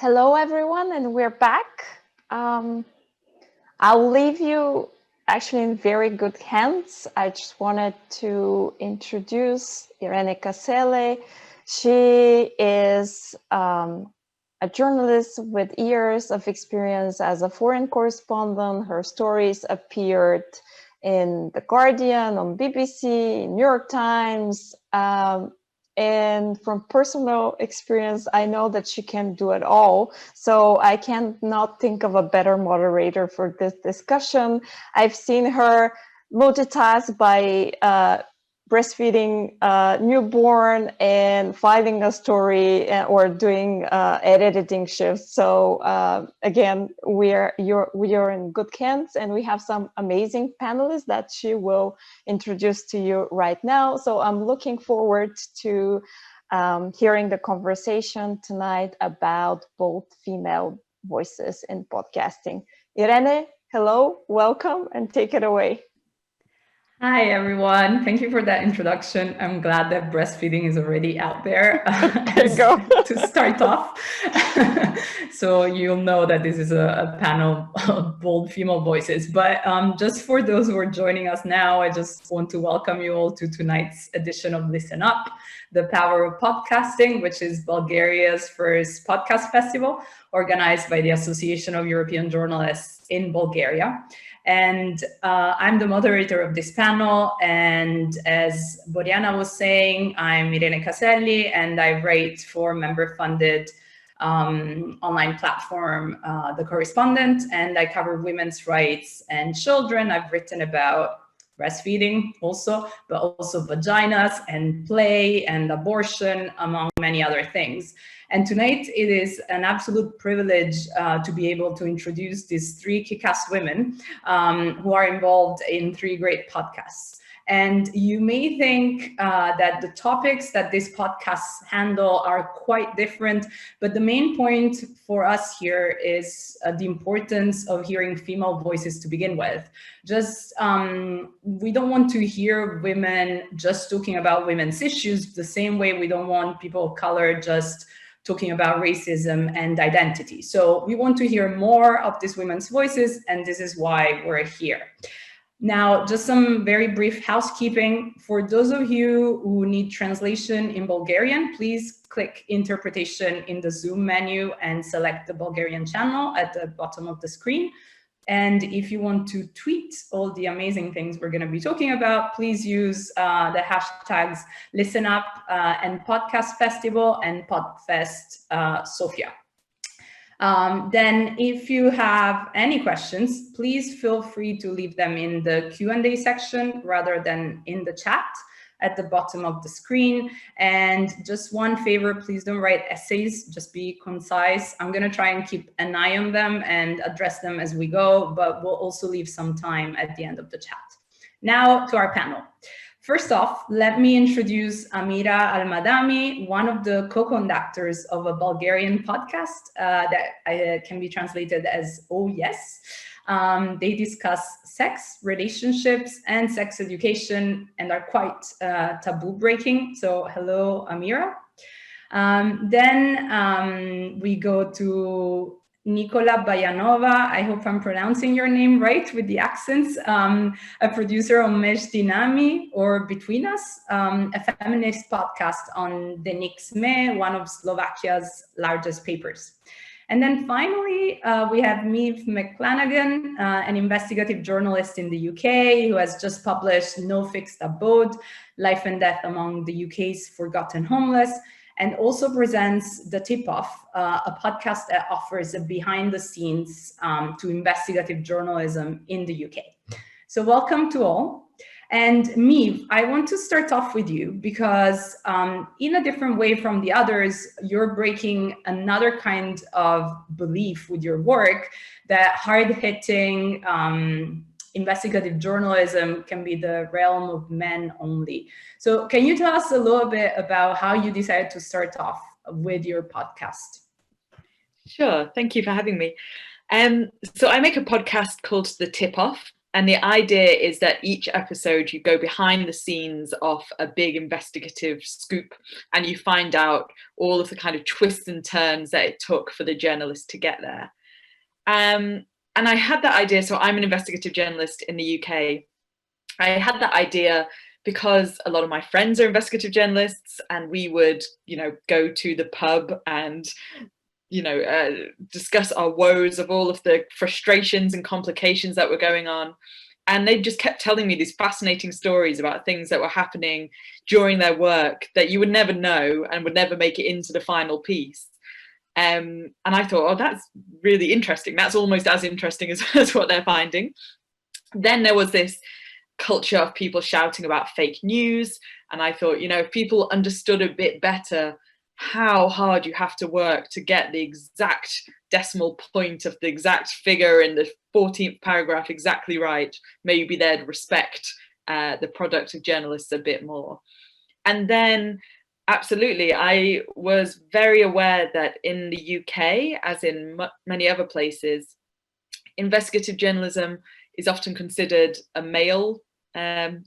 Hello, everyone, and we're back. I'll leave you actually in very good hands. I just wanted to introduce Irene Casele. She is a journalist with years of experience as a foreign correspondent. Her stories appeared in The Guardian, on BBC, New York Times. And from personal experience, I know that she can do it all. So I cannot think of a better moderator for this discussion. I've seen her multitask by breastfeeding a newborn and filing a story or doing editing shifts. So again, we are in good hands, and we have some amazing panelists that she will introduce to you right now. So I'm looking forward to hearing the conversation tonight about both female voices in podcasting. Irene, hello, welcome, and take it away. Hi, everyone. Thank you for that introduction. I'm glad that breastfeeding is already out there to start off. So you'll know that this is a panel of bold female voices. But just for those who are joining us now, I just want to welcome you all to tonight's edition of Listen Up, the Power of Podcasting, which is Bulgaria's first podcast festival organized by the Association of European Journalists in Bulgaria. And I'm the moderator of this panel. And as Boriana was saying, I'm Irene Caselli, and I write for member-funded online platform, The Correspondent, and I cover women's rights and children. I've written about breastfeeding also, but also vaginas and play and abortion, among many other things. And tonight it is an absolute privilege to be able to introduce these three kick-ass women who are involved in three great podcasts. And you may think that the topics that these podcasts handle are quite different, but the main point for us here is the importance of hearing female voices to begin with. Just, we don't want to hear women just talking about women's issues the same way we don't want people of color just talking about racism and identity. So we want to hear more of these women's voices, and this is why we're here. Now, just some very brief housekeeping. For those of you who need translation in Bulgarian, please click interpretation in the Zoom menu and select the Bulgarian channel at the bottom of the screen. And if you want to tweet all the amazing things we're going to be talking about, please use the hashtags ListenUp and Podcast Festival and PodFest Sofia. Then if you have any questions, please feel free to leave them in the Q&A section rather than in the chat at the bottom of the screen. And just one favor, please don't write essays, just be concise. I'm going to try and keep an eye on them and address them as we go, but we'll also leave some time at the end of the chat. Now to our panel. First off, let me introduce Amira al Madami, one of the co-conductors of a Bulgarian podcast that can be translated as Oh Yes. They discuss sex, relationships, and sex education and are quite taboo breaking. So hello, Amira. Then we go to Nikola Bajanova, I hope I'm pronouncing your name right with the accents, a producer on Mejdinami or Between Us, a feminist podcast on Dennik, one of Slovakia's largest papers. And then finally, we have Maeve McClenaghan, an investigative journalist in the UK who has just published No Fixed Abode, Life and Death Among the UK's Forgotten Homeless, and also presents The Tip-Off, a podcast that offers a behind the scenes to investigative journalism in the UK. So welcome to all. And Maeve, I want to start off with you because in a different way from the others, you're breaking another kind of belief with your work that hard-hitting investigative journalism can be the realm of men only. So can you tell us a little bit about how you decided to start off with your podcast? Sure, thank you for having me. So I make a podcast called The Tip-Off, And the idea is that each episode you go behind the scenes of a big investigative scoop, and you find out all of the kind of twists and turns that it took for the journalist to get there. And I had that idea. So I'm an investigative journalist in the UK. I had that idea because a lot of my friends are investigative journalists, and we would, go to the pub and discuss our woes of all of the frustrations and complications that were going on. And they just kept telling me these fascinating stories about things that were happening during their work that you would never know and would never make it into the final piece. And I thought, oh, that's really interesting. That's almost as interesting as what they're finding. Then there was this culture of people shouting about fake news. And I thought, if people understood a bit better how hard you have to work to get the exact decimal point of the exact figure in the 14th paragraph exactly right, maybe they'd respect the product of journalists a bit more. And then absolutely, I was very aware that in the UK, as in many other places, investigative journalism is often considered a male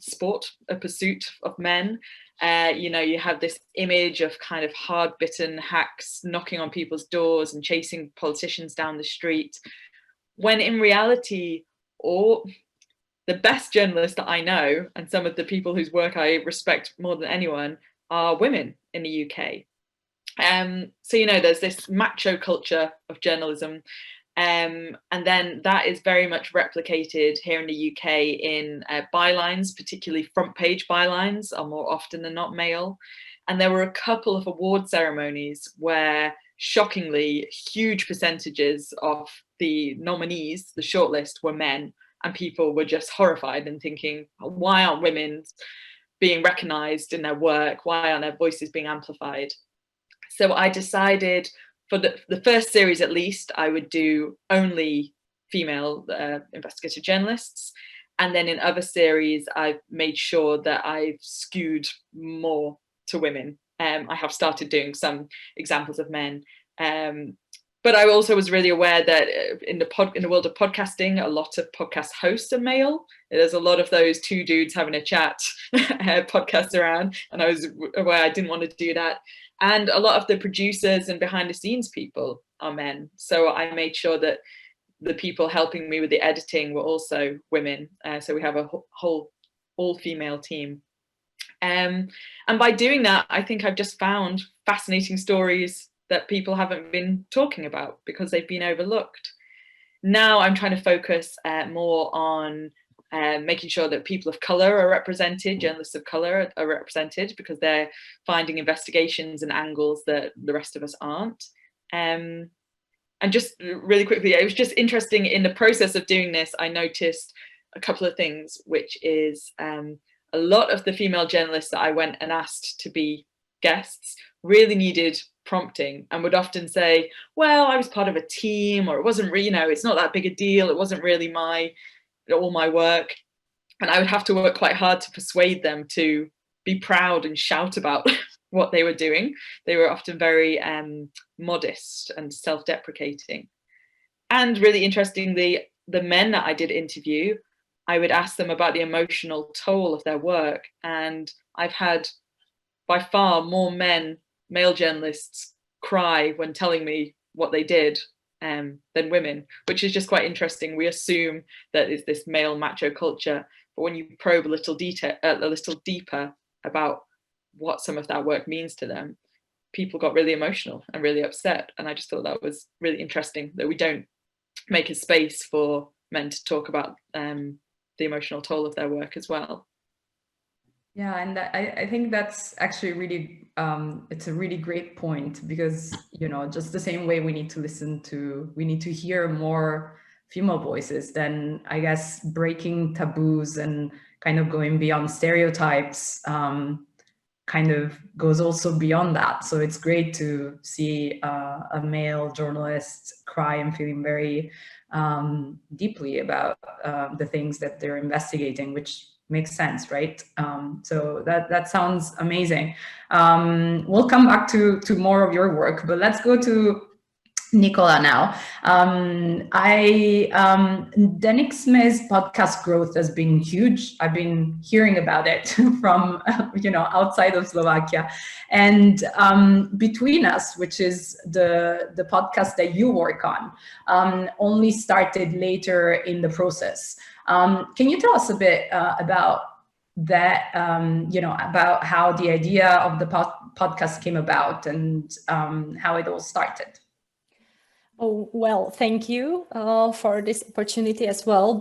sport, a pursuit of men. You have this image of kind of hard-bitten hacks knocking on people's doors and chasing politicians down the street, when in reality, the best journalists that I know, and some of the people whose work I respect more than anyone, are women in the UK. So there's this macho culture of journalism. And then that is very much replicated here in the UK in bylines, particularly front page bylines are more often than not male. And there were a couple of award ceremonies where, shockingly, huge percentages of the nominees, the shortlist, were men, and people were just horrified and thinking, why aren't women being recognised in their work? Why aren't their voices being amplified? So I decided, for the first series at least, I would do only female investigative journalists. And then in other series, I've made sure that I've skewed more to women. I have started doing some examples of men. But I also was really aware that in the world of podcasting, a lot of podcast hosts are male. There's a lot of those two dudes having a chat podcasts around, and I was aware I didn't want to do that. And a lot of the producers and behind the scenes people are men. So I made sure that the people helping me with the editing were also women. So we have a whole all-female team. And by doing that, I think I've just found fascinating stories that people haven't been talking about because they've been overlooked. Now I'm trying to focus more on making sure that people of colour are represented, journalists of colour are represented, because they're finding investigations and angles that the rest of us aren't. And just really quickly, it was just interesting in the process of doing this, I noticed a couple of things, which is a lot of the female journalists that I went and asked to be guests really needed prompting and would often say, well, I was part of a team, or it wasn't really, it's not that big a deal, it wasn't really all my work. And I would have to work quite hard to persuade them to be proud and shout about what they were doing. They were often very modest and self-deprecating. And really interestingly, the men that I did interview, I would ask them about the emotional toll of their work. And I've had by far more male journalists cry when telling me what they did than women, which is just quite interesting. We assume that it's this male macho culture, but when you probe a little deeper about what some of that work means to them, people got really emotional and really upset. And I just thought that was really interesting, that we don't make a space for men to talk about the emotional toll of their work as well. Yeah, and I think that's actually really, it's a really great point, because, just the same way we need to hear more female voices, then I guess breaking taboos and kind of going beyond stereotypes kind of goes also beyond that. So it's great to see a male journalist cry and feeling very deeply about the things that they're investigating, which makes sense, right? So that sounds amazing. We'll come back to more of your work, but let's go to Nikola now. Dennik's podcast growth has been huge. I've been hearing about it from, outside of Slovakia. And Between Us, which is the podcast that you work on, only started later in the process. Can you tell us a bit about that, about how the idea of the podcast came about and how it all started? Oh, well, thank you for this opportunity as well.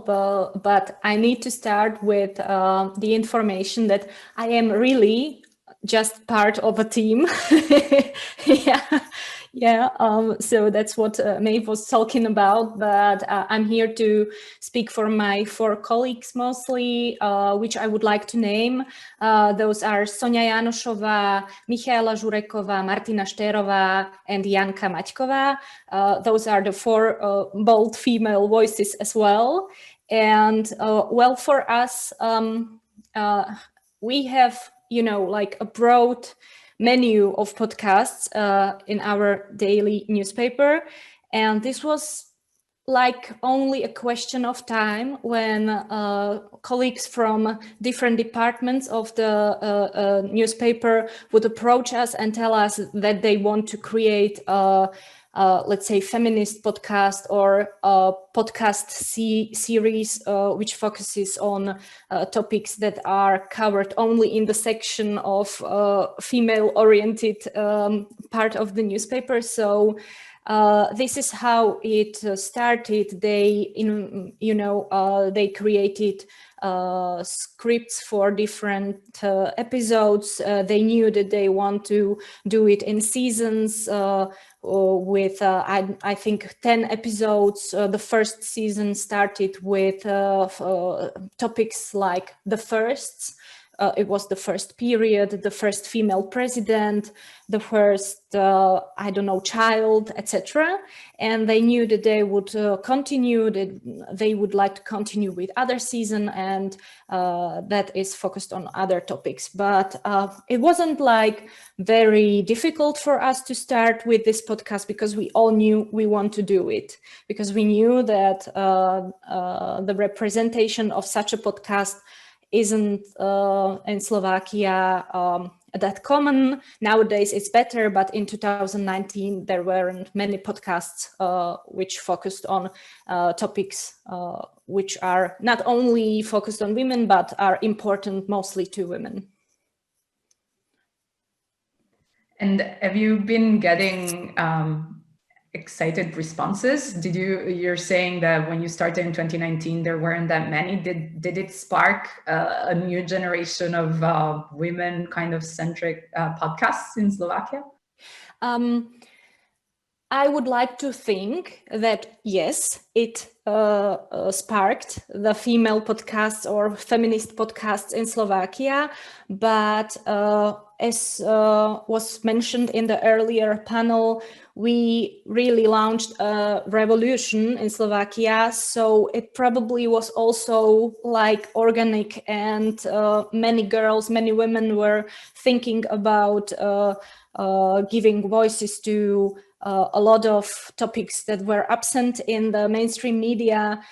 But I need to start with the information that I am really just part of a team. So that's what Maeve was talking about. But I'm here to speak for my 4 colleagues mostly, which I would like to name. Those are Sonia Janošová, Michaela Žureková, Martina Šterová, and Janka Maťková. Those are the 4 bold female voices as well. And well, for us, we have, like a broad menu of podcasts in our daily newspaper. And this was like only a question of time when colleagues from different departments of the newspaper would approach us and tell us that they want to create let's say feminist podcast or a podcast series which focuses on topics that are covered only in the section of female-oriented part of the newspaper. So this is how it started. They, they created scripts for different episodes. They knew that they want to do it in seasons with, I think, 10 episodes. The first season started with topics like the firsts. It was the first period, the first female president, the first, child, etc. And they knew that they would continue, that they would like to continue with other season, and that is focused on other topics. But it wasn't like very difficult for us to start with this podcast because we all knew we want to do it, because we knew that the representation of such a podcast isn't in Slovakia that common. Nowadays it's better, but in 2019 there weren't many podcasts which focused on topics which are not only focused on women, but are important mostly to women. And have you been getting excited responses? You're saying that when you started in 2019 there weren't that many. Did it spark a new generation of women kind of centric podcasts in Slovakia? I would like to think that yes, it sparked the female podcasts or feminist podcasts in Slovakia, but as was mentioned in the earlier panel, we really launched a revolution in Slovakia, so it probably was also like organic, and many girls, many women were thinking about giving voices to a lot of topics that were absent in the mainstream media,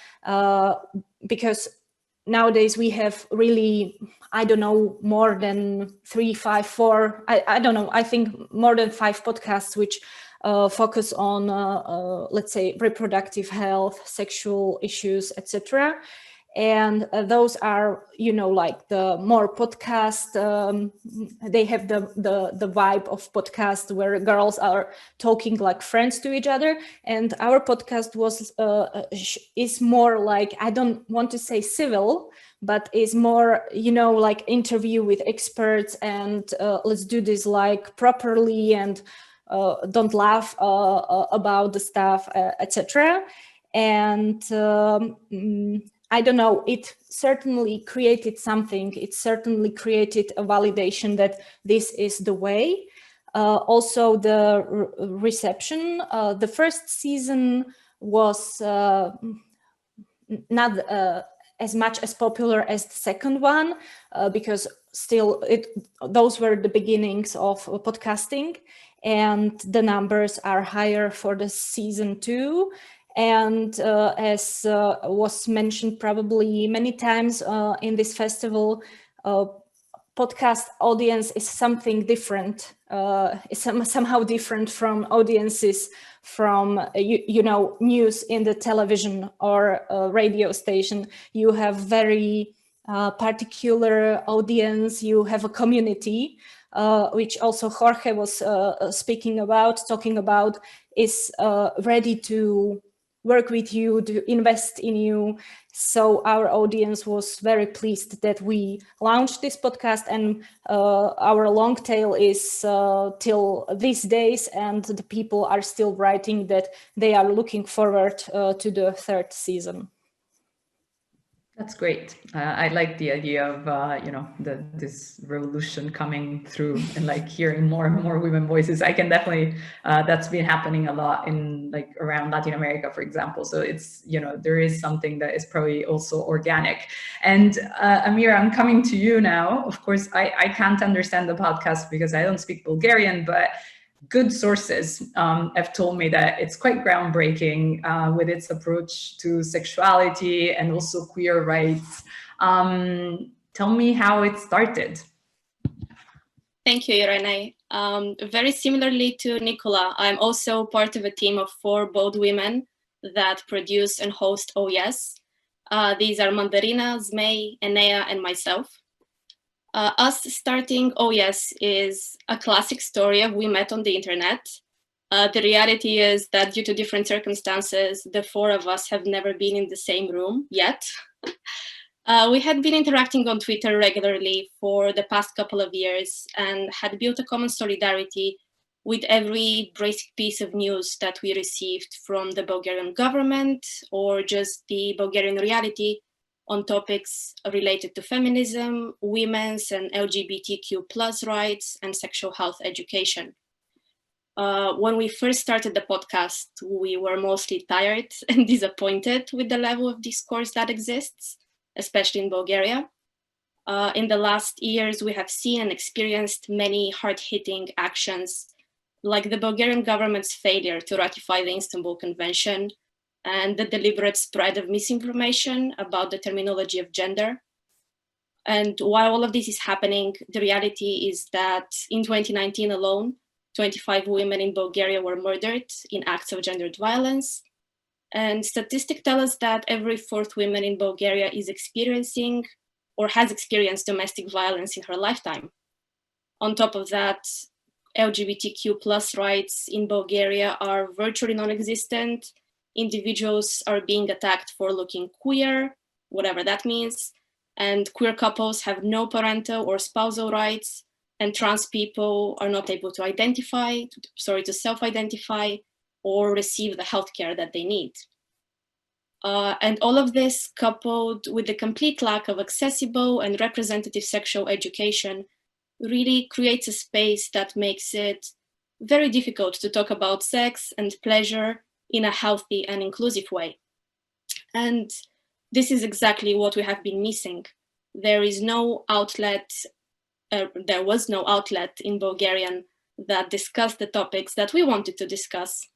because nowadays we have really, more than 3, 5, 4, I think more than 5 podcasts which focus on, let's say, reproductive health, sexual issues, etc. And those are, like the more podcast, they have the vibe of podcast where girls are talking like friends to each other. And our podcast is more like, I don't want to say civil, but is more, like interview with experts, and let's do this like properly, and don't laugh about the stuff, etc. And it certainly created something. It certainly created a validation that this is the way. Also, the reception. The first season was not as much as popular as the second one, because those were the beginnings of podcasting, and the numbers are higher for the season 2. And as was mentioned probably many times in this festival, podcast audience is something different. It's somehow different from audiences from news in the television or radio station. You have very particular audience. You have a community, which also Jorge was talking about, is ready to work with you, to invest in you. So our audience was very pleased that we launched this podcast, and our long tail is till these days, and the people are still writing that they are looking forward to the 3rd season. That's great. I like the idea of this revolution coming through and like hearing more and more women voices. I can definitely that's been happening a lot in like around Latin America, for example. So it's there is something that is probably also organic. And Amira, I'm coming to you now. Of course, I can't understand the podcast because I don't speak Bulgarian, but good sources have told me that it's quite groundbreaking with its approach to sexuality and also queer rights. Tell me how it started. Thank you, Irene. Very similarly to Nikola, I'm also part of a team of 4 bold women that produce and host Oh Yes. These are Mandarina, Zmei, Enea, and myself. Us starting Oh Yes is a classic story of we met on the internet. The reality is that due to different circumstances, the 4 of us have never been in the same room yet. We had been interacting on Twitter regularly for the past couple of years and had built a common solidarity with every basic piece of news that we received from the Bulgarian government or just the Bulgarian reality on topics related to feminism, women's and LGBTQ+ rights, and sexual health education. When we first started the podcast, we were mostly tired and disappointed with the level of discourse that exists, especially in Bulgaria. In the last years, we have seen and experienced many hard-hitting actions, like the Bulgarian government's failure to ratify the Istanbul Convention, and the deliberate spread of misinformation about the terminology of gender. And while all of this is happening, the reality is that in 2019 alone, 25 women in Bulgaria were murdered in acts of gendered violence. And statistics tell us that every 4th woman in Bulgaria is experiencing or has experienced domestic violence in her lifetime. On top of that, LGBTQ+ rights in Bulgaria are virtually non-existent. Individuals are being attacked for looking queer, whatever that means, and queer couples have no parental or spousal rights, and trans people are not able to self-identify or receive the healthcare that they need. And all of this, coupled with the complete lack of accessible and representative sexual education, really creates a space that makes it very difficult to talk about sex and pleasure in a healthy and inclusive way. And this is exactly what we have been missing. There was no outlet in Bulgarian that discussed the topics that we wanted to discuss.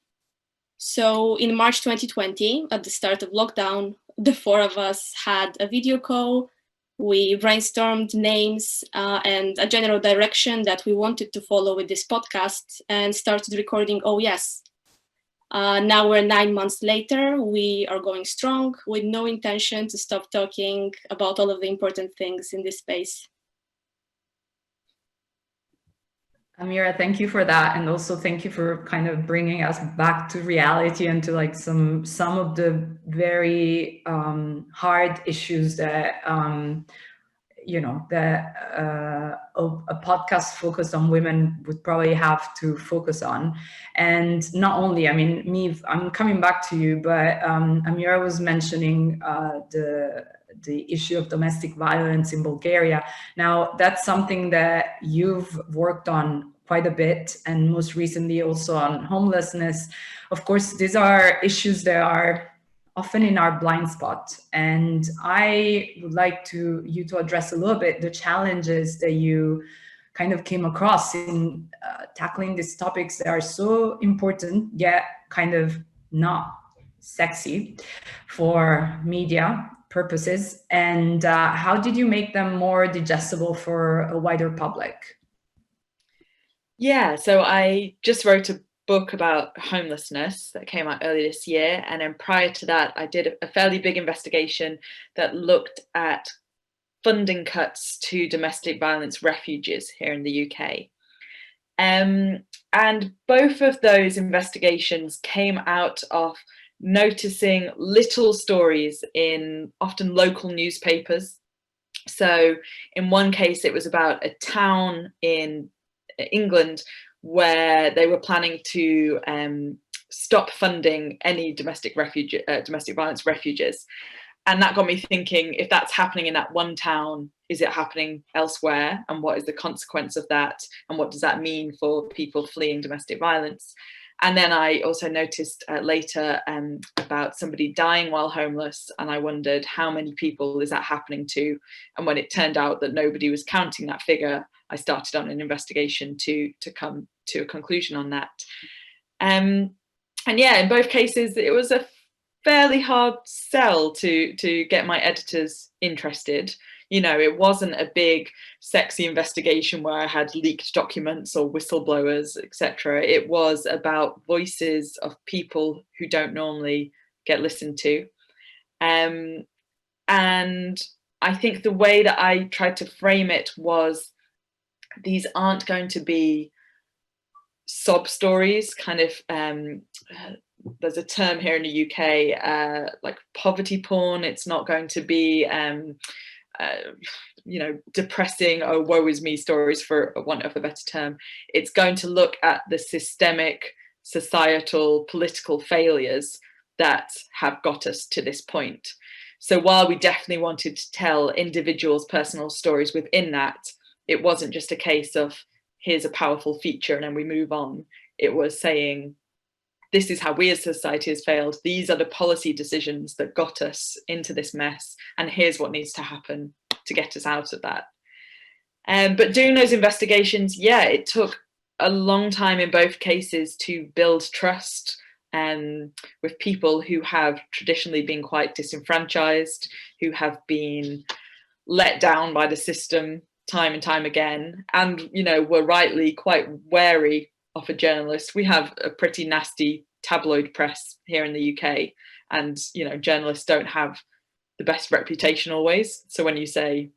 So in March 2020, at the start of lockdown, the 4 of us had a video call. We brainstormed names and a general direction that we wanted to follow with this podcast and started recording Oh Yes. Now we're 9 months later. We are going strong with no intention to stop talking about all of the important things in this space. Amira, thank you for that. And also thank you for kind of bringing us back to reality and to like some of the very hard issues that, a podcast focused on women would probably have to focus on. And not only, I mean, Maeve, I'm coming back to you, but Amira was mentioning the issue of domestic violence in Bulgaria. Now, that's something that you've worked on quite a bit, and most recently also on homelessness. Of course, these are issues that are often in our blind spot. And I would like you to address a little bit the challenges that you kind of came across in tackling these topics that are so important, yet kind of not sexy for media purposes. And how did you make them more digestible for a wider public? Yeah, so I just wrote a book about homelessness that came out earlier this year. And then prior to that, I did a fairly big investigation that looked at funding cuts to domestic violence refuges here in the UK. And both of those investigations came out of noticing little stories in often local newspapers. So in one case, it was about a town in England where they were planning to stop funding any domestic violence refuges. And that got me thinking, if that's happening in that one town, is it happening elsewhere? And what is the consequence of that? And what does that mean for people fleeing domestic violence? And then I also noticed later about somebody dying while homeless. And I wondered, how many people is that happening to? And when it turned out that nobody was counting that figure, I started on an investigation to come to a conclusion on that. And yeah, in both cases, it was a fairly hard sell to get my editors interested. You know, it wasn't a big, sexy investigation where I had leaked documents or whistleblowers, etc. It was about voices of people who don't normally get listened to. And I think the way that I tried to frame it was, these aren't going to be sob stories, kind of, there's a term here in the UK, like poverty porn. It's not going to be, you know, depressing, oh, woe is me stories, for want of a better term. It's going to look at the systemic, societal, political failures that have got us to this point. So while we definitely wanted to tell individuals' personal stories within that, it wasn't just a case of, here's a powerful feature and then we move on. It was saying, this is how we as society has failed. These are the policy decisions that got us into this mess. And here's what needs to happen to get us out of that. But doing those investigations, yeah, it took a long time in both cases to build trust with people who have traditionally been quite disenfranchised, who have been let down by the system time and time again, and, you know, were rightly quite wary of a journalist. We have a pretty nasty tabloid press here in the UK, and, you know, journalists don't have the best reputation always. So when you say,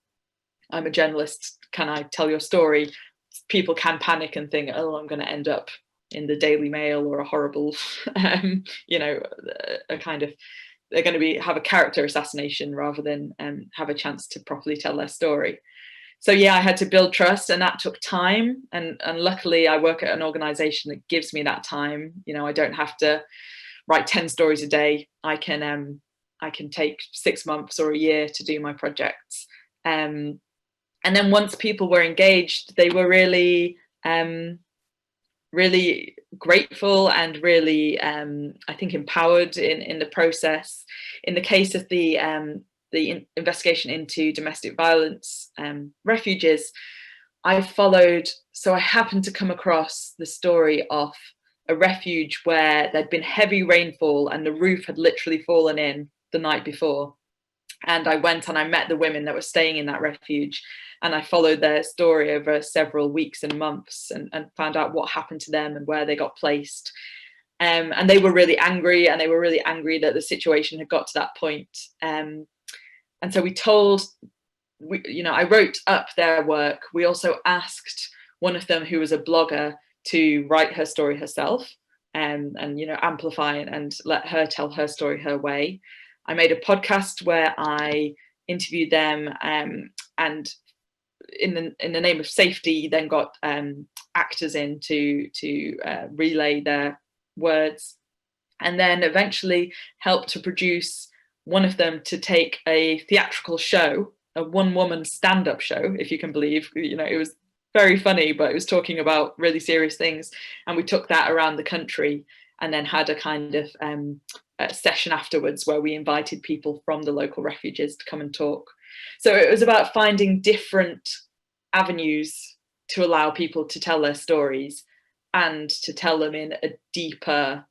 I'm a journalist, can I tell your story? People can panic and think, oh, I'm going to end up in the Daily Mail or a horrible, you know, a kind of, they're going to have a character assassination rather than have a chance to properly tell their story. So yeah, I had to build trust, and that took time. And luckily I work at an organization that gives me that time. You know, I don't have to write 10 stories a day. I can take 6 months or a year to do my projects. And then once people were engaged, they were really, really grateful and really, I think, empowered in the process. In the case of the investigation into domestic violence refuges, I happened to come across the story of a refuge where there'd been heavy rainfall and the roof had literally fallen in the night before. And I went and I met the women that were staying in that refuge, and I followed their story over several weeks and months and found out what happened to them and where they got placed. And they were really angry, and they were really angry that the situation had got to that point. And so I wrote up their work. We also asked one of them, who was a blogger, to write her story herself and you know, amplify and let her tell her story her way. I made a podcast where I interviewed them, and in the name of safety, then got actors in to relay their words, and then eventually helped to produce one of them to take a theatrical show, a one-woman stand-up show, if you can believe. You know, it was very funny, but it was talking about really serious things, and we took that around the country. and then had a kind of a session afterwards where we invited people from the local refuges to come and talk. So it was about finding different avenues to allow people to tell their stories and to tell them in a deeper,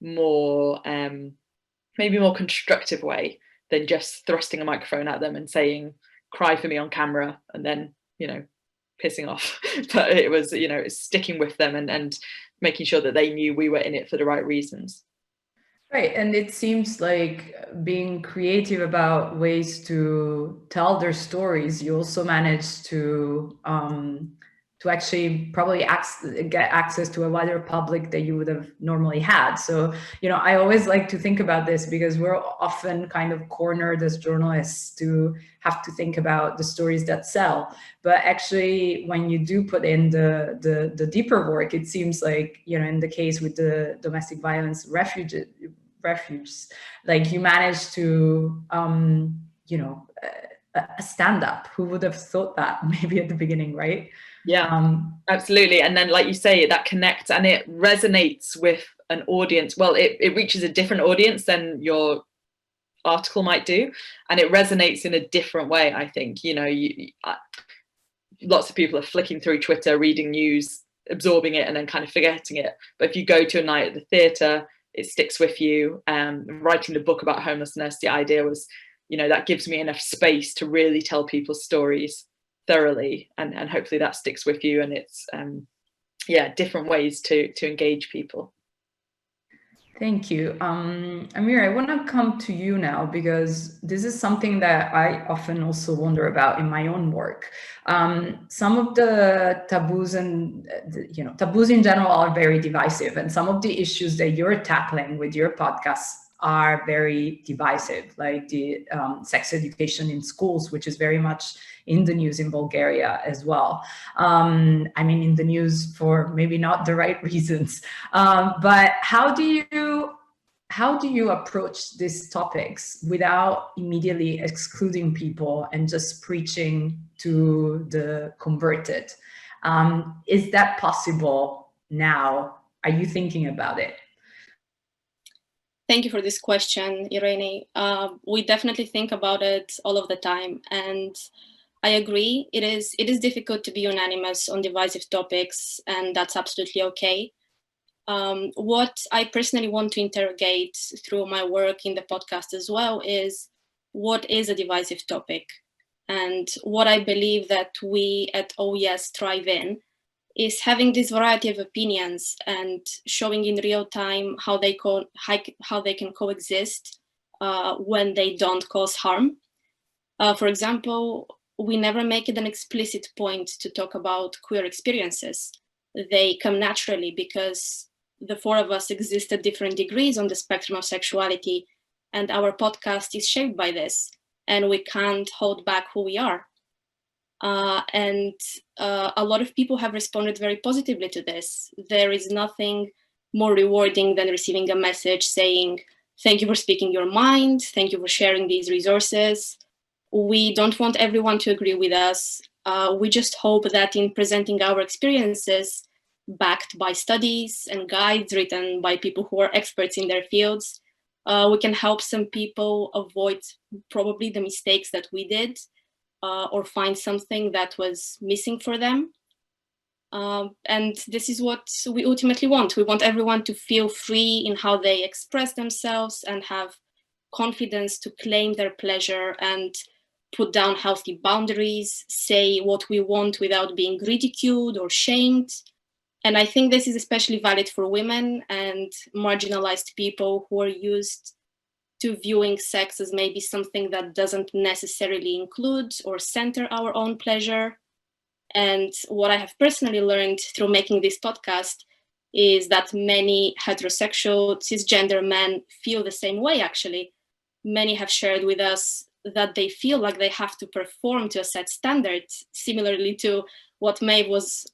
more maybe more constructive way than just thrusting a microphone at them and saying, cry for me on camera, and then, you know, pissing off. But it was, you know, sticking with them and making sure that they knew we were in it for the right reasons. Right, and it seems like being creative about ways to tell their stories, you also managed to actually probably get access to a wider public that you would have normally had. So, you know, I always like to think about this because we're often kind of cornered as journalists to have to think about the stories that sell. But actually, when you do put in the deeper work, it seems like, you know, in the case with the domestic violence refuge, like you managed to, you know, a stand-up. Who would have thought that maybe at the beginning, right? Yeah, absolutely. And then, like you say, that connects and it resonates with an audience. Well, it reaches a different audience than your article might do, and it resonates in a different way. I think, you know, lots of people are flicking through Twitter, reading news, absorbing it, and then kind of forgetting it. But if you go to a night at the theatre, it sticks with you. Writing the book about homelessness, the idea was, you know, that gives me enough space to really tell people's stories thoroughly, and hopefully that sticks with you. And it's yeah, different ways to engage people. Thank you. Amira, I want to come to you now because this is something that I often also wonder about in my own work. Some of the taboos and, you know, taboos in general are very divisive, and some of the issues that you're tackling with your podcasts are very divisive, like the sex education in schools, which is very much in the news in Bulgaria as well. I mean, in the news for maybe not the right reasons. But how do you approach these topics without immediately excluding people and just preaching to the converted? Is that possible now? Are you thinking about it? Thank you for this question, Irene. We definitely think about it all of the time, and I agree. It is difficult to be unanimous on divisive topics, and that's absolutely okay. What I personally want to interrogate through my work in the podcast as well is what is a divisive topic, and what I believe that we at OES thrive in is having this variety of opinions and showing in real time how they can coexist when they don't cause harm. For example, we never make it an explicit point to talk about queer experiences. They come naturally because the four of us exist at different degrees on the spectrum of sexuality, and our podcast is shaped by this, and we can't hold back who we are. A lot of people have responded very positively to this. There is nothing more rewarding than receiving a message saying, thank you for speaking your mind, thank you for sharing these resources. We don't want everyone to agree with us. We just hope that in presenting our experiences, backed by studies and guides written by people who are experts in their fields, we can help some people avoid probably the mistakes that we did, or find something that was missing for them. And this is what we ultimately want. We want everyone to feel free in how they express themselves and have confidence to claim their pleasure and put down healthy boundaries, say what we want without being ridiculed or shamed. And I think this is especially valid for women and marginalized people who are used to viewing sex as maybe something that doesn't necessarily include or center our own pleasure. And what I have personally learned through making this podcast is that many heterosexual cisgender men feel the same way, actually. Many have shared with us that they feel like they have to perform to a set standard, similarly to what Maeve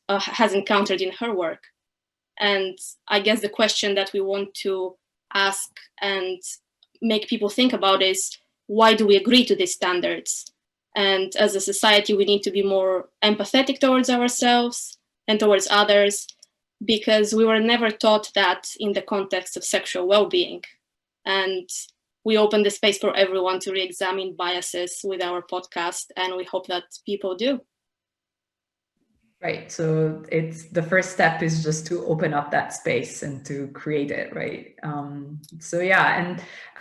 has encountered in her work. And I guess the question that we want to ask and make people think about is, why do we agree to these standards? And as a society, we need to be more empathetic towards ourselves and towards others, because we were never taught that in the context of sexual well-being. And we open the space for everyone to re-examine biases with our podcast, and we hope that people do. Right. So it's the first step is just to open up that space and to create it, right? So yeah,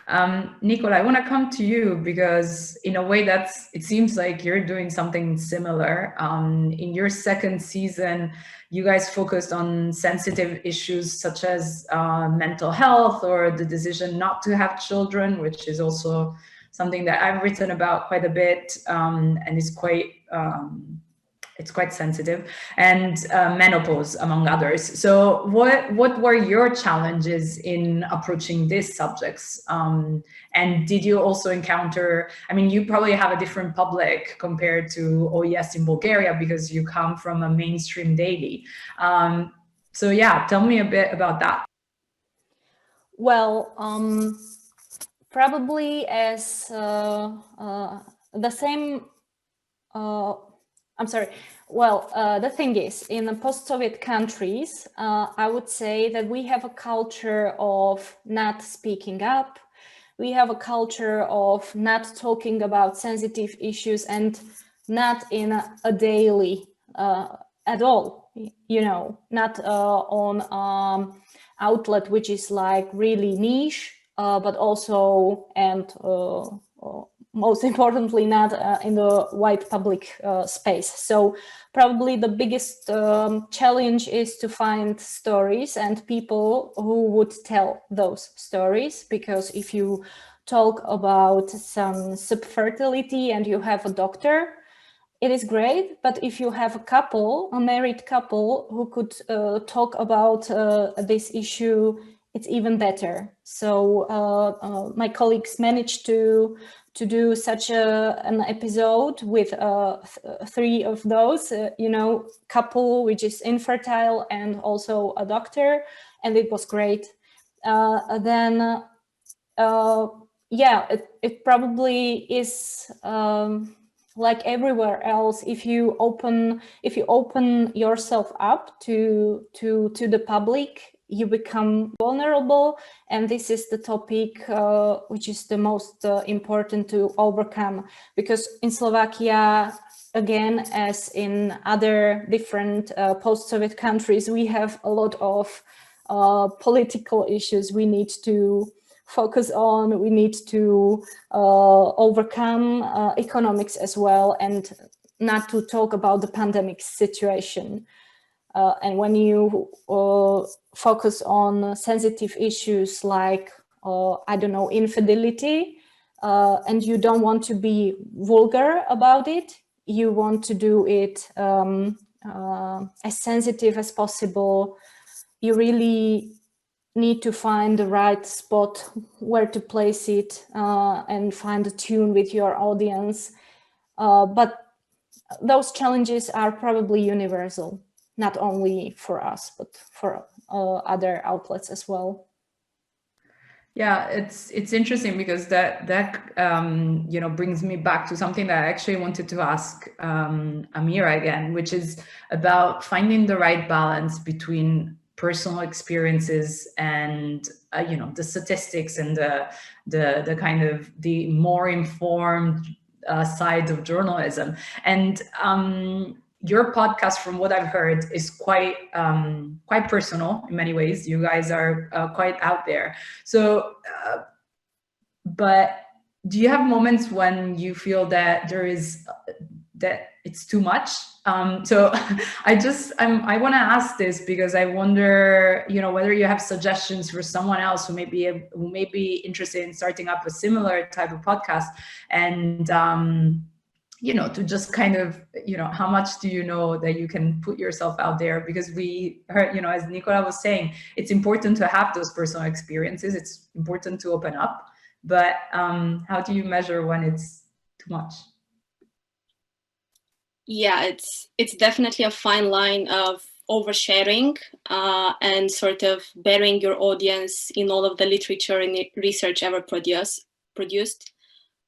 and Nikola, I want to come to you because in a way it seems like you're doing something similar. In your second season, you guys focused on sensitive issues such as mental health or the decision not to have children, which is also something that I've written about quite a bit, and is quite it's quite sensitive, and menopause, among others. So what were your challenges in approaching these subjects? And did you also encounter, I mean, you probably have a different public compared to OES in Bulgaria because you come from a mainstream daily. So yeah, tell me a bit about that. Well, probably as the same, I'm sorry. Well, the thing is, in the post-Soviet countries, I would say that we have a culture of not speaking up. We have a culture of not talking about sensitive issues and not in a daily at all, you know, not on outlet which is like really niche, but also, and most importantly, not in the wide public space. So probably the biggest challenge is to find stories and people who would tell those stories, because if you talk about some subfertility and you have a doctor, it is great, but if you have a married couple who could talk about this issue, it's even better. So my colleagues managed to do such an episode with 3 of those, you know, couple which is infertile and also a doctor, and it was great. Then yeah, it probably is like everywhere else. If you open yourself up to the public, you become vulnerable, and this is the topic which is the most important to overcome, because in Slovakia, again, as in other different post-Soviet countries, we have a lot of political issues we need to focus on. We need to overcome economics as well, and not to talk about the pandemic situation. And when you focus on sensitive issues like, I don't know, infidelity, and you don't want to be vulgar about it, you want to do it as sensitive as possible, you really need to find the right spot where to place it and find a tune with your audience. But those challenges are probably universal, not only for us, but for other outlets as well. Yeah, it's interesting because that you know, brings me back to something that I actually wanted to ask Amira again, which is about finding the right balance between personal experiences and you know, the statistics and the kind of the more informed side of journalism. And your podcast, from what I've heard, is quite personal in many ways. You guys are quite out there. So, but do you have moments when you feel that there is that it's too much? So I want to ask this because I wonder, you know, whether you have suggestions for someone else who may be interested in starting up a similar type of podcast, and you know, to just kind of, you know, how much do you know that you can put yourself out there? Because we heard, you know, as Nikola was saying, it's important to have those personal experiences. It's important to open up, but how do you measure when it's too much? Yeah, it's definitely a fine line of oversharing and sort of burying your audience in all of the literature and research ever produced.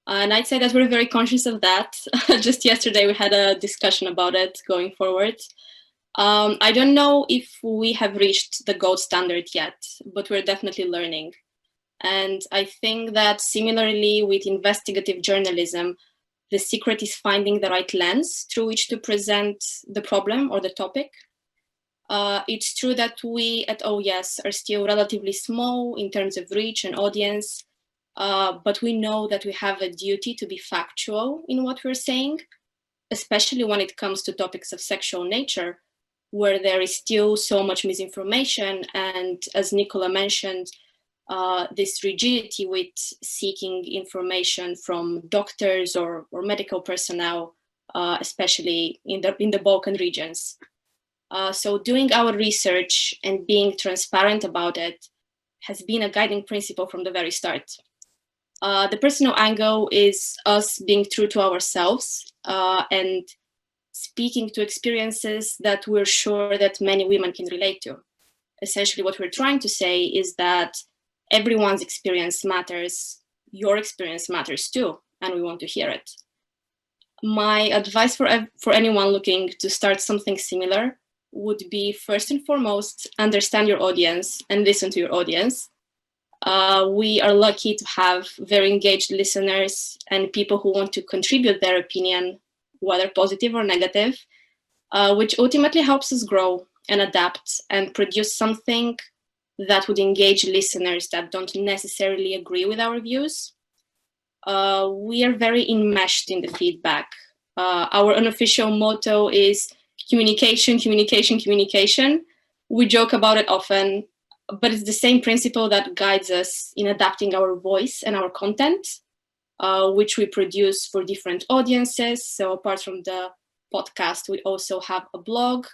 And I'd say that we're very conscious of that. Just yesterday, we had a discussion about it going forward. I don't know if we have reached the gold standard yet, but we're definitely learning. And I think that similarly with investigative journalism, the secret is finding the right lens through which to present the problem or the topic. It's true that we at OES are still relatively small in terms of reach and audience, but we know that we have a duty to be factual in what we're saying, especially when it comes to topics of sexual nature, where there is still so much misinformation. And as Nikola mentioned, this rigidity with seeking information from doctors or medical personnel, especially in the Balkan regions. So doing our research and being transparent about it has been a guiding principle from the very start. The personal angle is us being true to ourselves and speaking to experiences that we're sure that many women can relate to. Essentially, what we're trying to say is that everyone's experience matters, your experience matters too, and we want to hear it. My advice for anyone looking to start something similar would be, first and foremost, understand your audience and listen to your audience. We are lucky to have very engaged listeners and people who want to contribute their opinion, whether positive or negative, which ultimately helps us grow and adapt and produce something that would engage listeners that don't necessarily agree with our views. We are very enmeshed in the feedback. Our unofficial motto is communication, communication, communication. We joke about it often, but it's the same principle that guides us in adapting our voice and our content, which we produce for different audiences. So apart from the podcast, we also have a blog.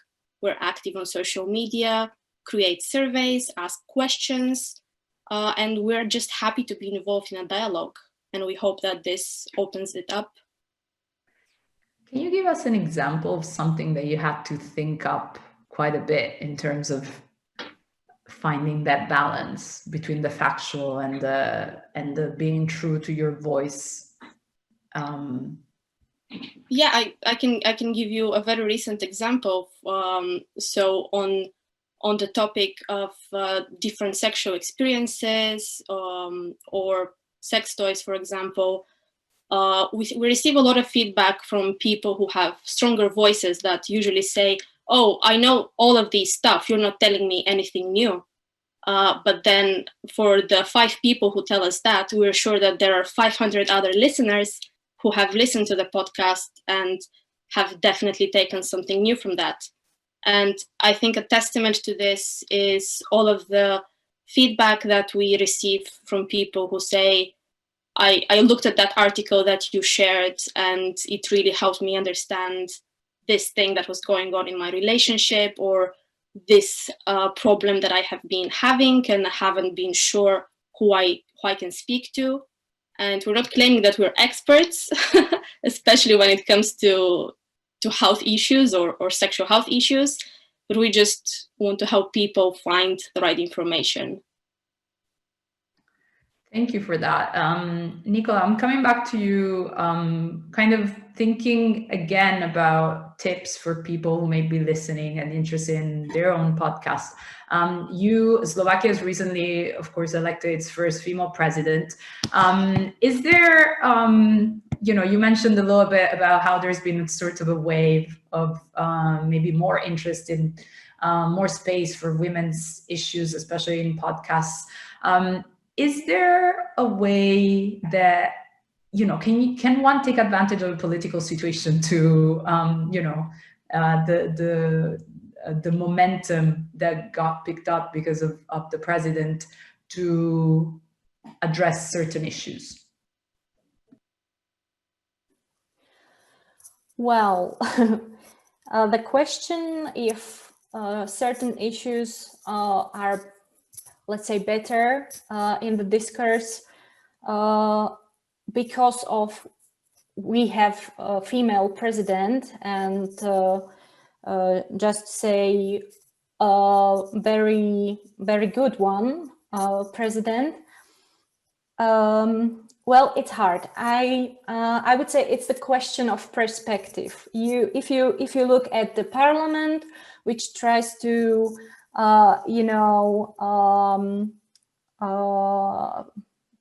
We're active on social media, create surveys, ask questions, and we're just happy to be involved in a dialogue. And we hope that this opens it up. Can you give us an example of something that you had to think up quite a bit in terms of finding that balance between the factual and the being true to your voice? Yeah, I can give you a very recent example. So on the topic of different sexual experiences or sex toys, for example, we receive a lot of feedback from people who have stronger voices that usually say, oh, I know all of these stuff, you're not telling me anything new. But then for the 5 people who tell us that, we're sure that there are 500 other listeners who have listened to the podcast and have definitely taken something new from that. And I think a testament to this is all of the feedback that we receive from people who say, I looked at that article that you shared and it really helped me understand this thing that was going on in my relationship, or this problem that I have been having and I haven't been sure who I can speak to. And we're not claiming that we're experts, especially when it comes to health issues or sexual health issues, but we just want to help people find the right information. Thank you for that. Nikola, I'm coming back to you, kind of thinking again about tips for people who may be listening and interested in their own podcast. Slovakia has recently, of course, elected its first female president. Is there, you mentioned a little bit about how there's been sort of a wave of maybe more interest in more space for women's issues, especially in podcasts. Is there a way that, can one take advantage of a political situation to, the momentum that got picked up because of the president to address certain issues? Well, the question if certain issues are, let's say, better in the discourse because of we have a female president and just say a very, very good one president. Well, it's hard. I would say it's the question of perspective. If you look at the parliament, which tries to,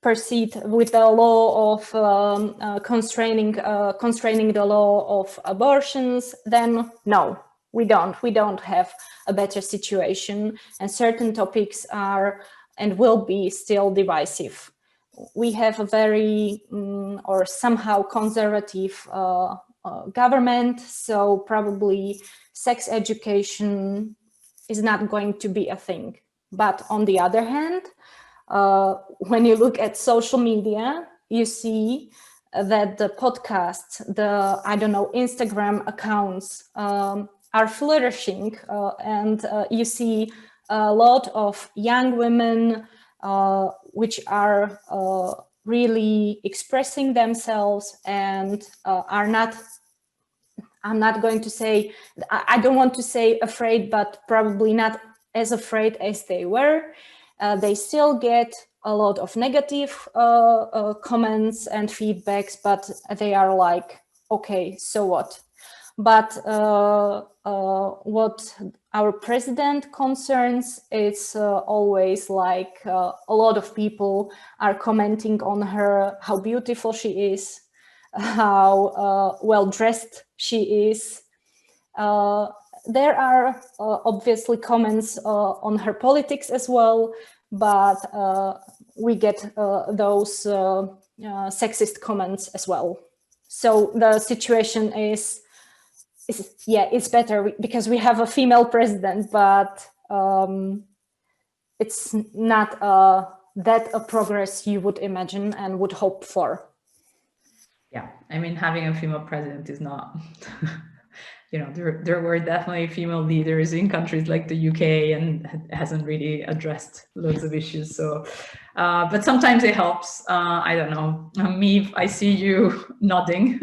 proceed with the law of constraining the law of abortions, then no, we don't have a better situation, and certain topics are and will be still divisive. We have a very or somehow conservative government, so probably sex education is not going to be a thing. But on the other hand, when you look at social media, you see that the podcasts, the, Instagram accounts are flourishing, and you see a lot of young women which are really expressing themselves and are not, I'm not going to say, I don't want to say afraid, but probably not as afraid as they were. They still get a lot of negative comments and feedbacks, but they are like, okay, so what? But what our president concerns, it's always like a lot of people are commenting on her, how beautiful she is, how well dressed she is. There are obviously comments on her politics as well, but we get those sexist comments as well. So the situation is it's better because we have a female president, but it's not that a progress you would imagine and would hope for. Yeah, I mean, having a female president is not, there were definitely female leaders in countries like the UK, and hasn't really addressed loads of issues. So, but sometimes it helps. I don't know. Maeve, I see you nodding.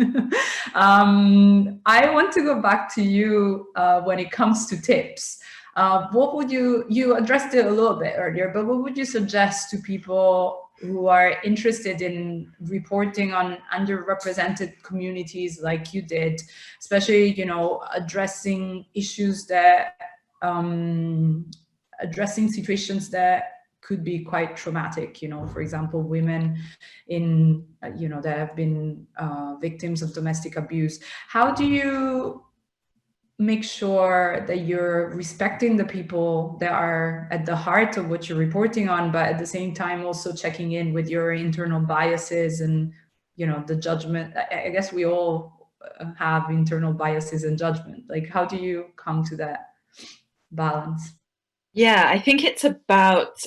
I want to go back to you when it comes to tips. What would you addressed it a little bit earlier, but what would you suggest to people who are interested in reporting on underrepresented communities like you did, especially, addressing issues that, addressing situations that could be quite traumatic, for example, women in, that have been victims of domestic abuse. How do you make sure that you're respecting the people that are at the heart of what you're reporting on, but at the same time also checking in with your internal biases and, the judgment? I guess we all have internal biases and judgment. Like, how do you come to that balance? Yeah, I think it's about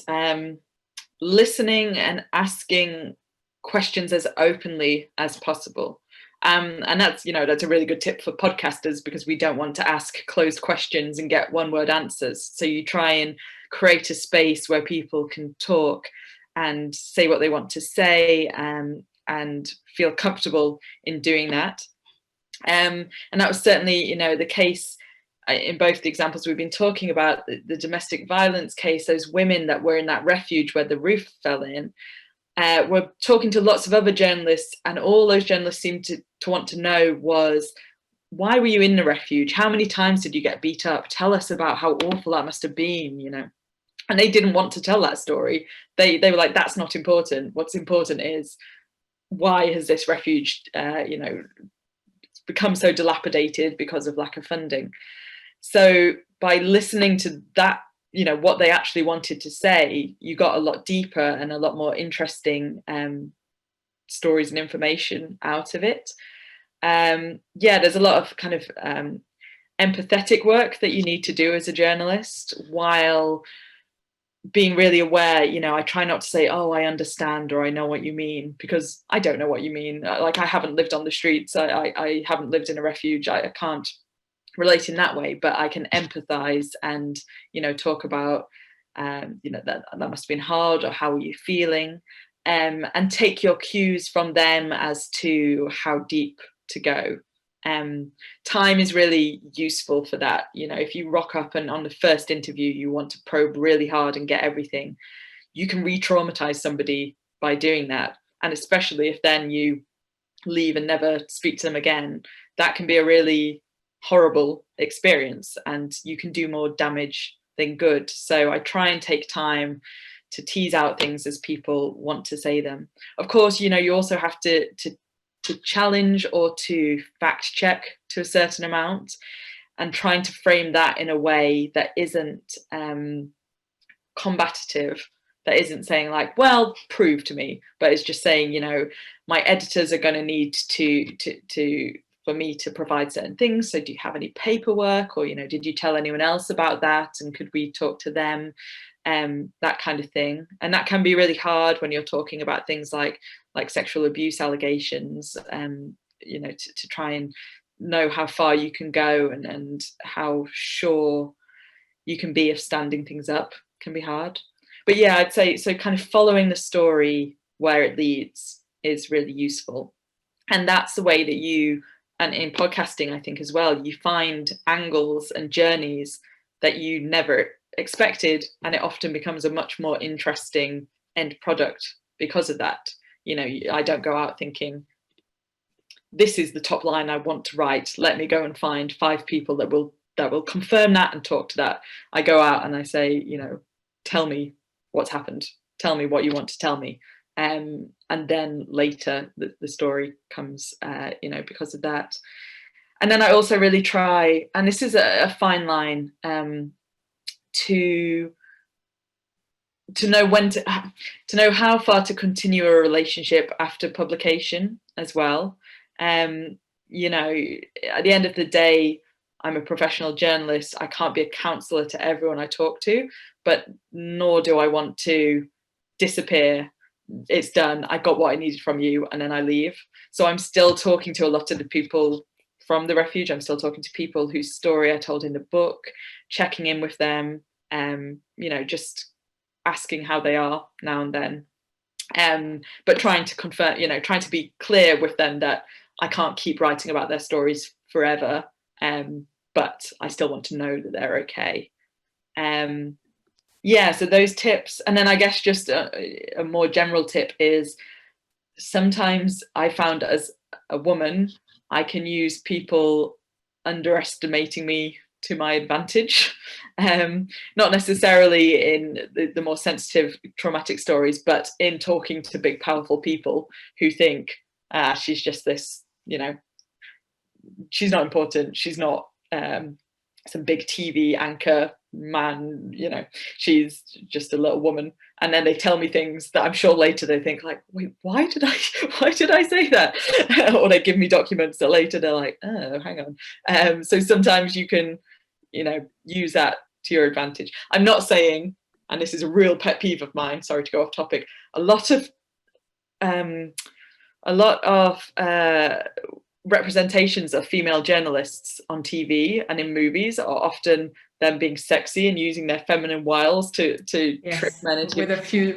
listening and asking questions as openly as possible. And that's, that's a really good tip for podcasters, because we don't want to ask closed questions and get one-word answers. So you try and create a space where people can talk and say what they want to say, and feel comfortable in doing that. And that was certainly, the case in both the examples we've been talking about. The domestic violence case, those women that were in that refuge where the roof fell in, we're talking to lots of other journalists, and all those journalists seemed to want to know was, why were you in the refuge? How many times did you get beat up? Tell us about how awful that must have been, And they didn't want to tell that story. They were like, that's not important. What's important is, why has this refuge, become so dilapidated because of lack of funding? So by listening to that, what they actually wanted to say, you got a lot deeper and a lot more interesting stories and information out of it. There's a lot of kind of empathetic work that you need to do as a journalist, while being really aware. I try not to say, oh, I understand, or I know what you mean, because I don't know what you mean. Like, I haven't lived on the streets. I haven't lived in a refuge. I can't relate in that way, but I can empathize and, talk about, that must have been hard, or how are you feeling, and take your cues from them as to how deep to go. Time is really useful for that. If you rock up and on the first interview you want to probe really hard and get everything, you can re-traumatize somebody by doing that. And especially if then you leave and never speak to them again, that can be a really horrible experience, and you can do more damage than good. So I try and take time to tease out things as people want to say them. Of course, you know, you also have to challenge or to fact check to a certain amount, and trying to frame that in a way that isn't combative, that isn't saying like, well, prove to me, but it's just saying, you know, my editors are going to need to for me to provide certain things. So do you have any paperwork, or, you know, did you tell anyone else about that, and could we talk to them? That kind of thing. And that can be really hard when you're talking about things like sexual abuse allegations, you know, to try and know how far you can go and how sure you can be of standing things up can be hard. But yeah, I'd say, so kind of following the story where it leads is really useful. And that's the way that you, and in podcasting, I think as well, you find angles and journeys that you never expected, and it often becomes a much more interesting end product because of that. You know, I don't go out thinking, this is the top line I want to write, let me go and find 5 people that will confirm that and talk to that. I go out and I say, you know, tell me what's happened, tell me what you want to tell me, and then later the story comes, you know, because of that. And then I also really try, and this is a fine line, to know when to know how far to continue a relationship after publication as well. You know, at the end of the day, I'm a professional journalist. I can't be a counselor to everyone I talk to, but nor do I want to disappear. It's done. I got what I needed from you, and then I leave. So I'm still talking to a lot of the people from the refuge. I'm still talking to people whose story I told in the book, checking in with them, you know, just asking how they are now and then, but trying to confirm, you know, trying to be clear with them that I can't keep writing about their stories forever, but I still want to know that they're okay. Yeah, so those tips. And then I guess just a more general tip is, sometimes I found as a woman, I can use people underestimating me to my advantage, not necessarily in the more sensitive, traumatic stories, but in talking to big, powerful people who think, she's just this, you know, she's not important, she's not some big TV anchor man, you know, she's just a little woman. And then they tell me things that I'm sure later they think like, wait, why did I say that? Or they give me documents that later they're like, oh, hang on. So sometimes you can, you know, use that to your advantage. I'm not saying, and this is a real pet peeve of mine, sorry to go off topic, a lot of representations of female journalists on TV and in movies are often them being sexy and using their feminine wiles to yes, trick men into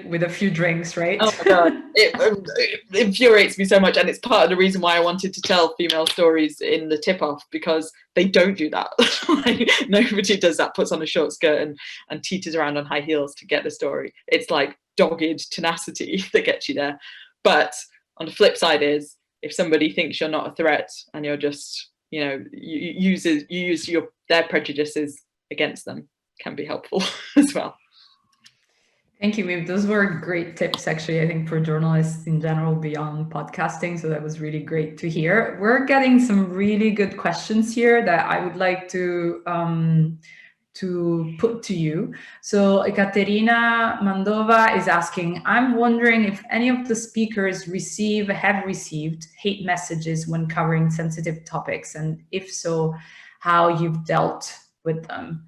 with a few drinks, right? Oh my god, it infuriates me so much, and it's part of the reason why I wanted to tell female stories in the tip-off, because they don't do that. Like, nobody does that, puts on a short skirt and teeters around on high heels to get the story. It's like dogged tenacity that gets you there. But on the flip side is, if somebody thinks you're not a threat and you're just, you know, you use their prejudices against them, can be helpful as well. Thank you, Maeve. Those were great tips, actually, I think, for journalists in general beyond podcasting. So that was really great to hear. We're getting some really good questions here that I would like to put to you. So Ekaterina Mandova is asking, I'm wondering if any of the speakers have received hate messages when covering sensitive topics, and if so, how you've dealt with them.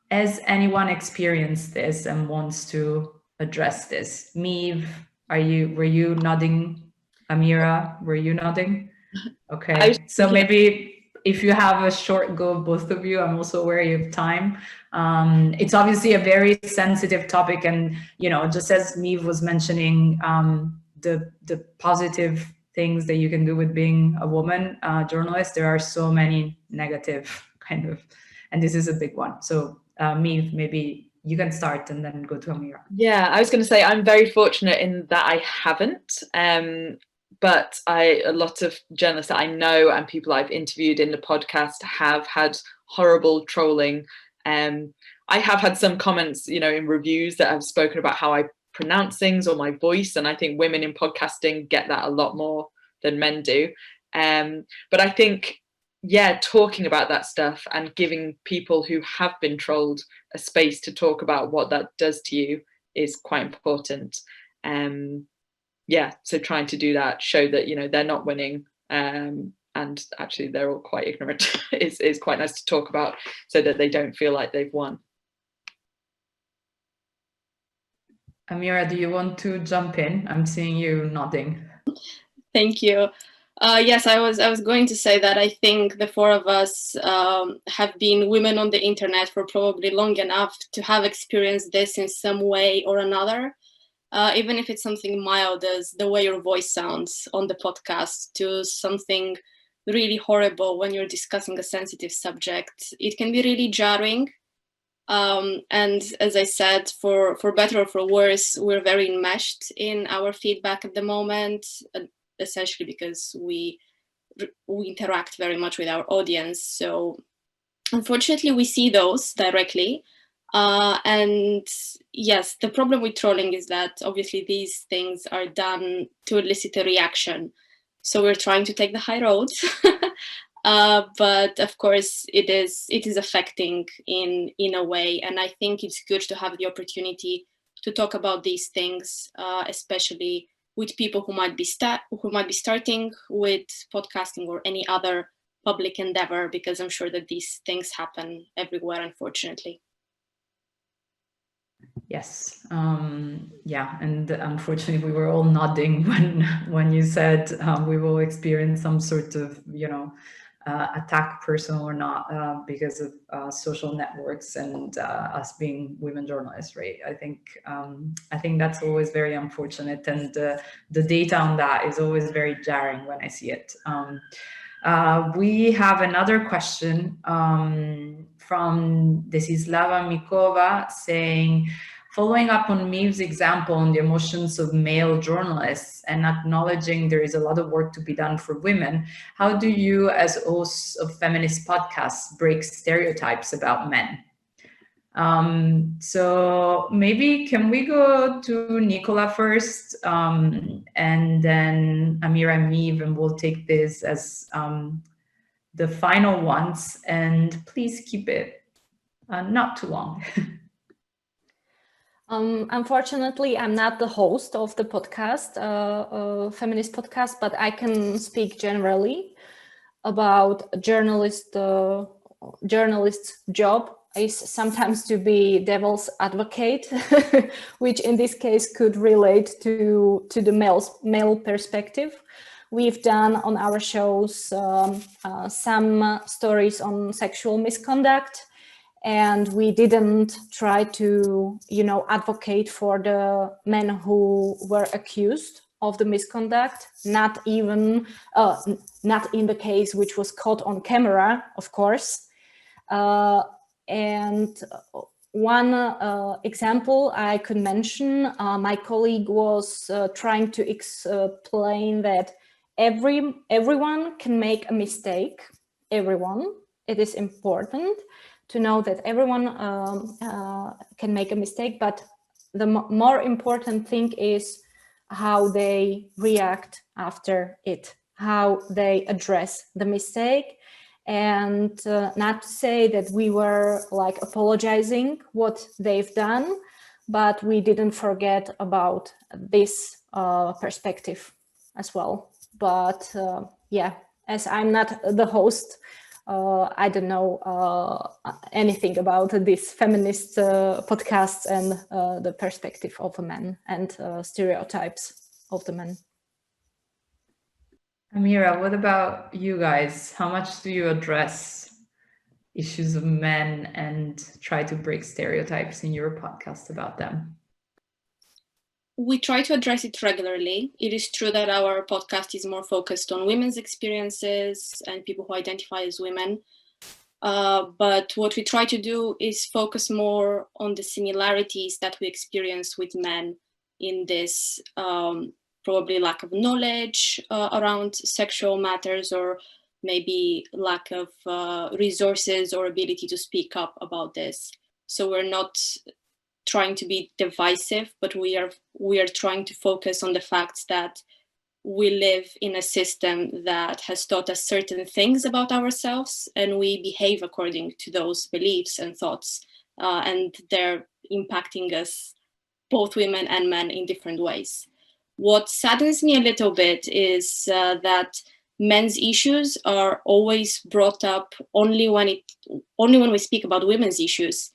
Has anyone experienced this and wants to address this? Maeve, were you nodding? Amira, were you nodding? Okay, so maybe if you have a short go, both of you, I'm also wary of time. It's obviously a very sensitive topic, and, you know, just as Maeve was mentioning, the positive things that you can do with being a woman journalist, there are so many negative kind of, and this is a big one. So Maeve, maybe you can start and then go to Amira. Yeah, I was going to say I'm very fortunate in that I haven't, but a lot of journalists that I know and people I've interviewed in the podcast have had horrible trolling. I have had some comments, in reviews that have spoken about how I pronounce things or my voice, and I think women in podcasting get that a lot more than men do. But I think, talking about that stuff and giving people who have been trolled a space to talk about what that does to you is quite important. So trying to do that, show that, they're not winning, and actually they're all quite ignorant is quite nice to talk about, so that they don't feel like they've won. Amira, do you want to jump in? I'm seeing you nodding. Thank you. Yes, I was going to say that I think the four of us have been women on the internet for probably long enough to have experienced this in some way or another, even if it's something mild as the way your voice sounds on the podcast, to something really horrible when you're discussing a sensitive subject. It can be really jarring. And as I said, for better or for worse, we're very enmeshed in our feedback at the moment, essentially because we interact very much with our audience. So unfortunately, we see those directly. And yes, the problem with trolling is that obviously these things are done to elicit a reaction. So we're trying to take the high road. But of course, it is affecting in a way, and I think it's good to have the opportunity to talk about these things, especially with people who might be starting with podcasting or any other public endeavor, because I'm sure that these things happen everywhere, unfortunately. Yes, and unfortunately, we were all nodding when you said we will experience some sort of, attack, personal or not, because of social networks and us being women journalists, right? I think that's always very unfortunate, and the data on that is always very jarring when I see it. We have another question from Desislava Mikova saying, following up on Maeve's example on the emotions of male journalists and acknowledging there is a lot of work to be done for women, how do you, as hosts of feminist podcasts, break stereotypes about men? So maybe can we go to Nikola first, and then Amira and Maeve, and we'll take this as the final ones, and please keep it not too long. Unfortunately, I'm not the host of the podcast, feminist podcast, but I can speak generally about journalist's job is sometimes to be devil's advocate, which in this case could relate to the male perspective. We've done on our shows some stories on sexual misconduct, and we didn't try to, advocate for the men who were accused of the misconduct, not even, not in the case which was caught on camera, of course. And one example I could mention, my colleague was trying to explain that everyone can make a mistake, everyone. It is important to know that everyone can make a mistake, but the more important thing is how they react after it, how they address the mistake, and not to say that we were like apologizing what they've done, but we didn't forget about this perspective as well. But as I'm not the host, I don't know anything about these feminist podcasts and the perspective of a man and stereotypes of the men. Amira, what about you guys? How much do you address issues of men and try to break stereotypes in your podcast about them? We try to address it regularly. It is true that our podcast is more focused on women's experiences and people who identify as women. But what we try to do is focus more on the similarities that we experience with men in this probably lack of knowledge around sexual matters, or maybe lack of resources or ability to speak up about this. So we're not trying to be divisive, but we are trying to focus on the fact that we live in a system that has taught us certain things about ourselves, and we behave according to those beliefs and thoughts, and they're impacting us, both women and men, in different ways. What saddens me a little bit is that men's issues are always brought up only when we speak about women's issues.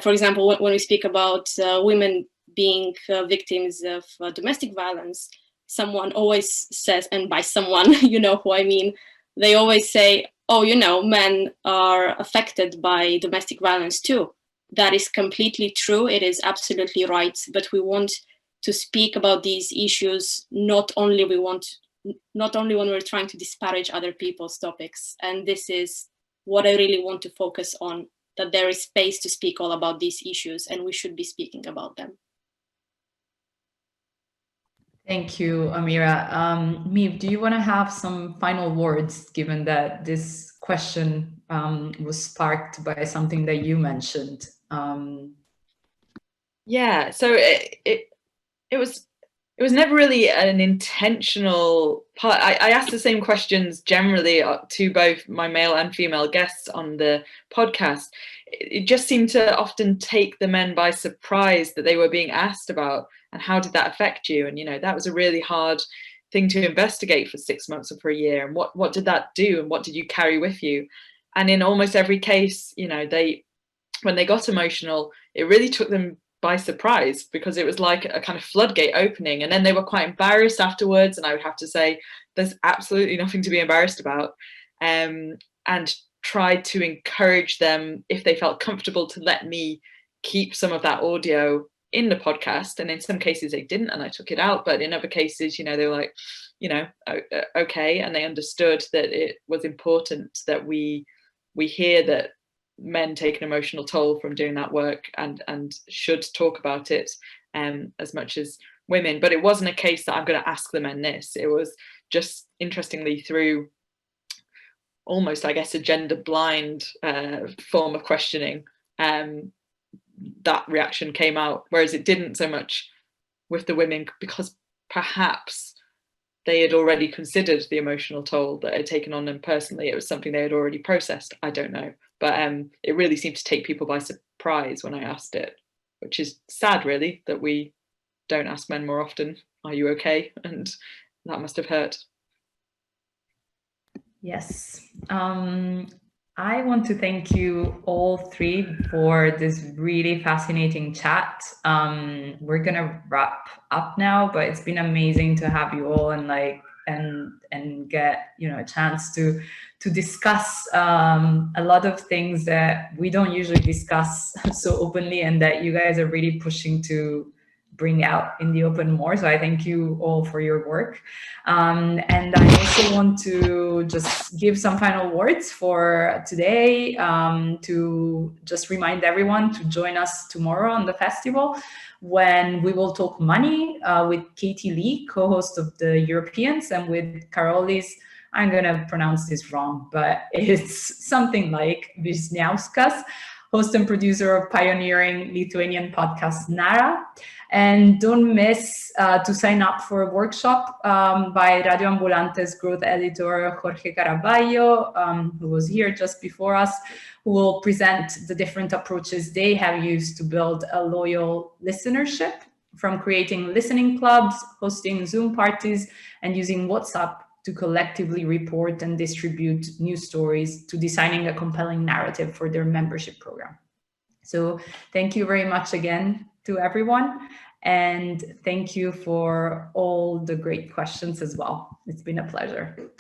For example, when we speak about women being victims of domestic violence, someone always says, and by someone, you know who I mean, they always say, oh, you know, men are affected by domestic violence too. That is completely true. It is absolutely right. But we want to speak about these issues not only when we're trying to disparage other people's topics. And this is what I really want to focus on, that there is space to speak all about these issues, and we should be speaking about them. Thank you, Amira. Maeve, do you want to have some final words, given that this question was sparked by something that you mentioned? Yeah, so it was never really an intentional part. I asked the same questions generally to both my male and female guests on the podcast. It just seemed to often take the men by surprise that they were being asked about, and how did that affect you? And, you know, that was a really hard thing to investigate for 6 months or for a year. And what did that do? And what did you carry with you? And in almost every case, you know, when they got emotional, it really took them by surprise, because it was like a kind of floodgate opening, and then they were quite embarrassed afterwards. And I would have to say, there's absolutely nothing to be embarrassed about, and tried to encourage them, if they felt comfortable, to let me keep some of that audio in the podcast. And in some cases they didn't, and I took it out. But in other cases, you know, they were like, you know, okay, and they understood that it was important that we hear that men take an emotional toll from doing that work, and should talk about it as much as women. But it wasn't a case that I'm going to ask the men this. It was just, interestingly, through almost, I guess, a gender blind form of questioning, that reaction came out, whereas it didn't so much with the women, because perhaps they had already considered the emotional toll that had taken on them personally. It was something they had already processed. I don't know. But it really seemed to take people by surprise when I asked it, which is sad, really, that we don't ask men more often, are you okay? And that must have hurt. Yes. I want to thank you all three for this really fascinating chat. We're gonna wrap up now, but it's been amazing to have you all and get, you know, a chance to discuss a lot of things that we don't usually discuss so openly, and that you guys are really pushing to bring out in the open more. So I thank you all for your work. And I also want to just give some final words for today, to just remind everyone to join us tomorrow on the festival, when we will talk money with Katie Lee, co-host of the Europeans, and with Karolis, I'm going to pronounce this wrong, but it's something like Wisniauskas, host and producer of pioneering Lithuanian podcast Nara. And don't miss to sign up for a workshop by Radio Ambulante's growth editor, Jorge Caraballo, who was here just before us, who will present the different approaches they have used to build a loyal listenership, from creating listening clubs, hosting Zoom parties, and using WhatsApp to collectively report and distribute news stories, to designing a compelling narrative for their membership program. So thank you very much again to everyone. And thank you for all the great questions as well. It's been a pleasure.